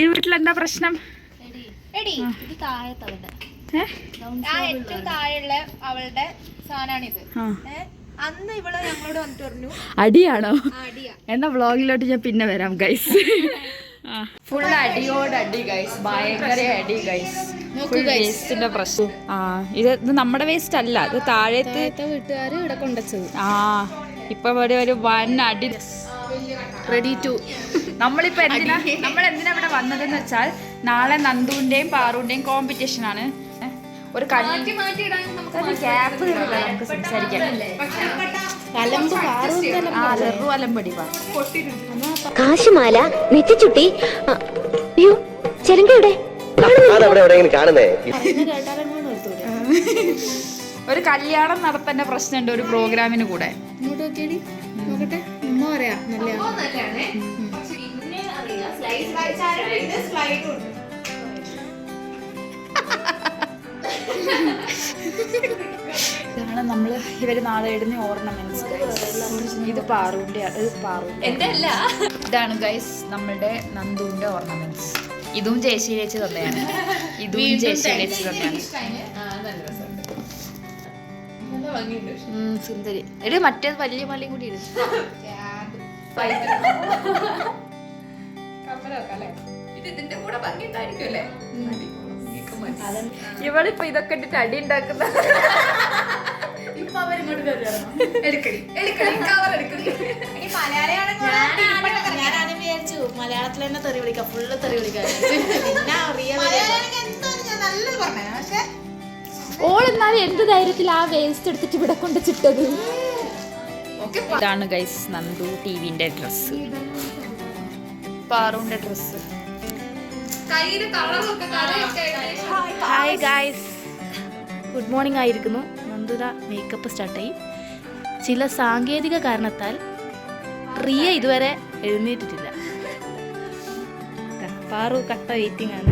ഈ വീട്ടിലെന്താ പ്രശ്നം? അവളുടെ സാധനാണിത്. അന്ന് ഇവള് ഞങ്ങളോട് വന്നിട്ട് പറഞ്ഞു അടിയാണോ? എന്നാ വ്ളോഗിലോട്ട് ഞാൻ പിന്നെ വരാം ഗൈസ്. ഫുൾ അടിയോട് അടി ഗൈസ്, ഭയങ്കര അടി ഗൈസ്. വേസ്റ്റിന്റെ പ്രശ്നം. ഇത് നമ്മുടെ വേസ്റ്റ് അല്ല, ഇത് താഴത്തെ വീട്ടുകാര് ഇവിടെ കൊണ്ടുവച്ചത്. ഇപ്പൊ ഒരു വൻ അടി. Ready to. നമ്മളിപ്പോ എന്തിനാ ഇവിടെ വന്നതെന്ന് വെച്ചാൽ, നാളെ നന്ദുവിന്റെയും പാറുവിന്റെയും കോമ്പറ്റീഷൻ ആണ്. ഒരു ഗ്യാപ്പ് സംസാരിക്കാം. കാശുമാല നെറ്റിച്ചുട്ടി ചെറുങ്കയുടെ ഒരു കല്യാണം നടത്തേണ്ട പ്രശ്നമുണ്ട് ഒരു പ്രോഗ്രാമിന് കൂടെ. ഇതാണ് നമ്മള് ഇവര് നാളെ ഇടുന്ന ഓർണമെന്റ്സ്. ഇത് പാറുവിന്റെ, ഇതാണ് ഗൈസ് നമ്മളുടെ നന്ദുവിന്റെ ഓർണമെന്റ്സ്. ഇതും ജയശ്രീ ചേച്ചി തന്നെയാണ്. സുന്ദരി. ഇത് മറ്റേത് വലിയ മലയും കൂടി ഇടും. ഇവളിപ്പോ ഇതൊക്കെ ഇട്ടിട്ട് അടി ഉണ്ടാക്കുന്ന. മലയാളത്തിൽ തന്നെ തെറി വിളിക്കാം, ഫുള്ള് തെറി വിളിക്കാം. ഓളെന്നാലും എന്ത് ധൈര്യത്തിൽ ആ വേസ്റ്റ് എടുത്തിട്ട് ഇവിടെ കൊണ്ട് ചിട്ടത്. ഇതാണ് ഗൈസ് നന്ദു ടിവിന്റെ ഡ്രസ്, പാറുവിന്റെ dress. Hi guys, good morning ആയിരിക്കുന്നു. നന്ദുത മേക്കപ്പ് സ്റ്റാർട്ടായി. ചില സാങ്കേതിക കാരണത്താൽ റിയ ഇതുവരെ എഴുന്നേറ്റിട്ടില്ല. പാറു കട്ട വെയിറ്റിംഗ് ആണ്.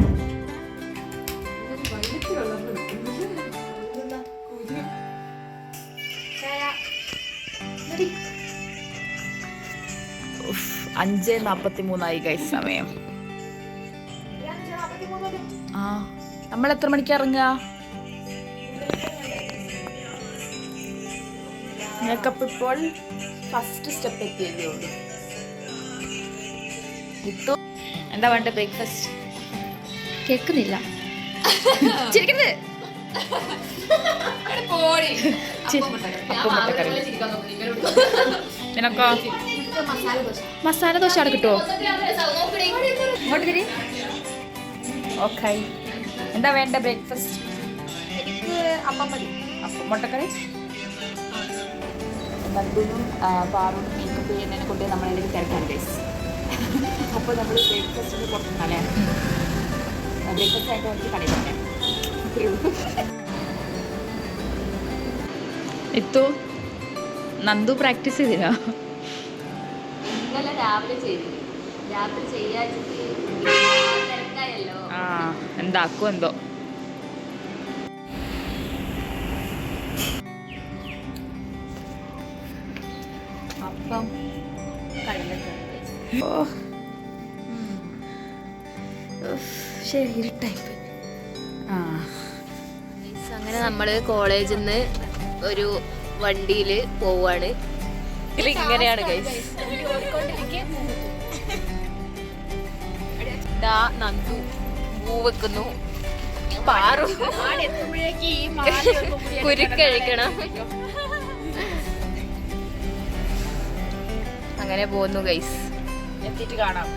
അഞ്ച് 43 ഗൈസ് സമയം. നമ്മൾ എത്ര മണിക്ക് ഇറങ്ങുക? മേക്കപ്പ് ഇപ്പോൾ ഫസ്റ്റ് സ്റ്റെപ്പ് എത്തിയതേ ഉള്ളൂ. എന്താ വേണ്ട ബ്രേക്ക്ഫാസ്റ്റ്? കേൾക്കുന്നില്ല. ചിരിക്കുന്നത് നിനക്കോ? മസാല ദോശ അവിടെ കിട്ടുമോ? ഇങ്ങോട്ട് തിരി. ഓക്കെ, എന്താ വേണ്ട ബ്രേക്ക്ഫാസ്റ്റ്? എനിക്ക് അപ്പം മതി. മുട്ടക്കറി. നന്ദുനും പാറും മേക്കപ്പ് ചെയ്യുന്നതിനെ കൊണ്ട് നമ്മളതിലേക്ക് തിരക്കാണ് ഗൈസ്. അപ്പോൾ നമ്മൾ ബ്രേക്ക്ഫാസ്റ്റിന് പുറത്തുനിന്നല്ലേ, ബ്രേക്ക്ഫാസ്റ്റ് ആയിട്ട് നമുക്ക് കടയിൽ പറയാം. ഇത്തു നന്ദു പ്രാക്ടീസ് ചെയ്തില്ല. ഇന്നലെ രാവിലെ ചെയ്തു, രാത്രി ചെയ്യാച്ചിട്ട് തിരക്കായല്ലോ. എന്താക്കോ എന്തോ. അപ്പം ശരി ഇരുട്ടായി. അങ്ങനെ നമ്മള് കോളേജിൽ നിന്ന് ഒരു വണ്ടിയിൽ പോവാണ്. ഇങ്ങനെയാണ് ഗൈസ്. നന്ദു പൂ വെക്കുന്നു, പാറു കുരുക്കഴിക്കണം. അങ്ങനെ പോകുന്നു ഗൈസ്. എത്തിയിട്ട് കാണാം.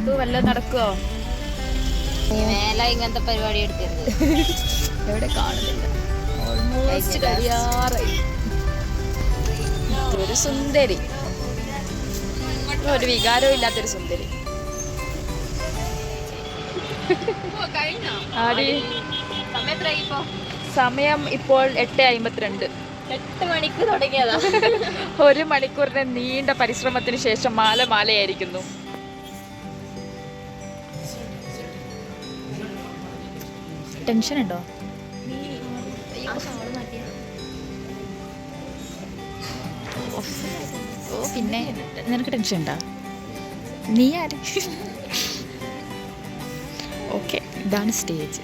ഇത് വല്ലതും നടക്കുവോ? മേല ഇങ്ങനത്തെ പരിപാടി എടുക്കരുത്. എവിടെ കാണുന്നില്ല. ഒരു സുന്ദരി, ഒരു വികാരവും ഇല്ലാത്തൊരു സുന്ദരി. സമയം ഇപ്പോൾ 8:52. 8 മണിക്ക് തുടങ്ങിയതാ. 1 മണിക്കൂറിന്റെ നീണ്ട പരിശ്രമത്തിന് ശേഷം മാലയായിരിക്കുന്നു. ടെൻഷൻ ഉണ്ടോ? പിന്നെ നിനക്ക് ടെൻഷൻ ഉണ്ടോ? നീ ആര്? ഓക്കെ, ഇതാണ് സ്റ്റേജ്.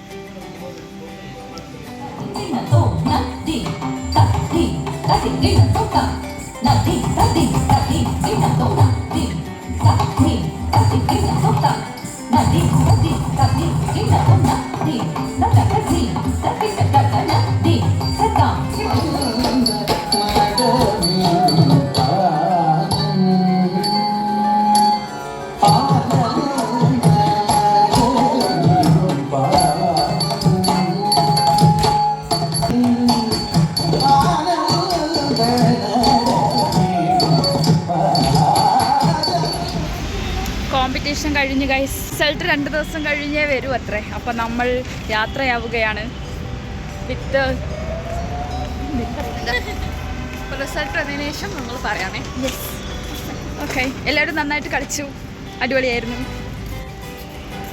കോമ്പറ്റീഷൻ കഴിഞ്ഞ് ഗൈസ്, റിസൾട്ട് 2 ദിവസം കഴിഞ്ഞേ വരൂ അത്രേ. അപ്പം നമ്മൾ യാത്രയാവുകയാണ് വിത്ത് റിസൾട്ട് വന്നതിന് ശേഷം നമ്മൾ പറയാമേ. ഓക്കെ, എല്ലാവരും നന്നായിട്ട് കളിച്ചു, അടിപൊളിയായിരുന്നു.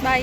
ബൈ.